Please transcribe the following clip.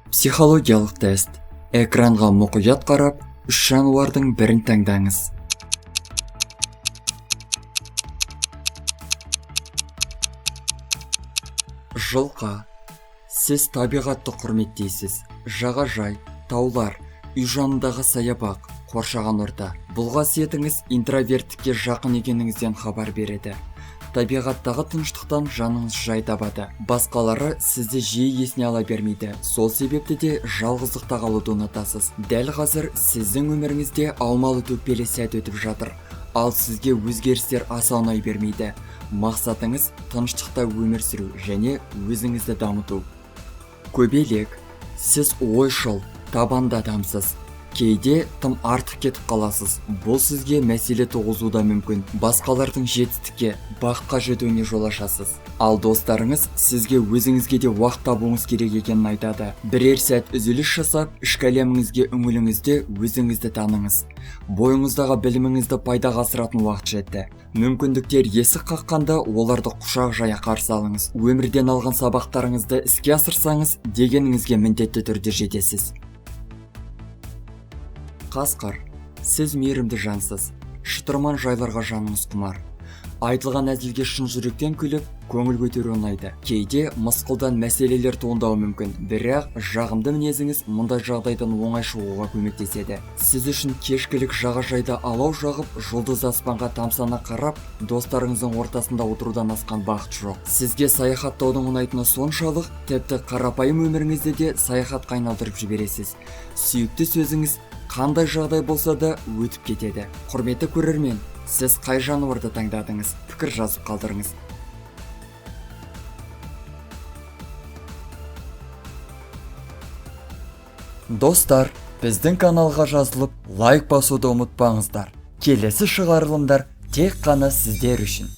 Психологиялық тест. Экранға мұқият қарап, үш жануардың бірін таңдаңыз. Жылқы. Сіз табиғатты құрметтейсіз. Жағажай, таулар, үй жанындағы саябақ, қоршаған орта. Бұл қасиетіңіз интроверттікке жақын екеніңізден хабар береді. Табиғаттағы тыныштықтан жаныңыз жай табады. Басқалары сізді жиі есіне ала бермейді. Сол себепті де жалғыздықта қалуды ұнатасыз. Дәл қазір сіздің өміріңізде аумалы-төкпелі сәт өтіп жатыр. Ал сізге өзгерістер аса ұнай бермейді. Мақсатыңыз тыныштықта өмір сүру және өзіңізді дамыту. Көбелек. Сіз ойшыл, табанды адамсыз. Кейде тым артық кетіп қаласыз. Бұл сізге мәселе туғызуы мүмкін. Басқалардың жетістікке, бақытқа жетуіне жол ашасыз. Ал достарыңыз сізге өзіңізге де уақыт табуыңыз керек екенін айтады. Бірер сәт үзіліс жасап, ішкі әлеміңізге үңіліңізде өзіңізді таныңыз. Бойыңыздағы біліміңізді пайдаға асыратын уақыт жетті. Мүмкіндіктер есік қаққанда оларды құшақ жая қарсы алыңыз. Өмірден алған сабақтарыңызды іске асырсаңыз, дегеніңізге міндетті түрде жетесіз. Қасқыр. Сіз мейірімді жансыз. Шытырман жайларға жаныңыз құмар. Айтылған әзілге шын жүректен күліп, көңіл көтеру ұнайды. Кейде мысқылдан мәселелер туындауы мүмкін, бірақ жағымды мінезіңіз мұндай жағдайдан оңай шығуға көмектеседі. Сіз үшін кешкілік жағажайда алау жағып, жұлдыз аспанға тамсана қарап, достарыңыздың ортасында отырудан асқан бақыт жоқ. Сізге саяхаттаудың ұнайтыны соншалық, тіпті қарапайым өміріңізде де саяхатқа айналдырып жібересіз. Сүйікті сөзіңіз қандай жағдай болса да өтіп кетеді. Құрметті көрермен, сіз қай жануарды таңдадыңыз? Пікір жазып қалдырыңыз. Достар, біздің каналға жазылып, лайк басуды ұмытпаңыздар. Келесі шығарылымдар тек қана сіздер үшін.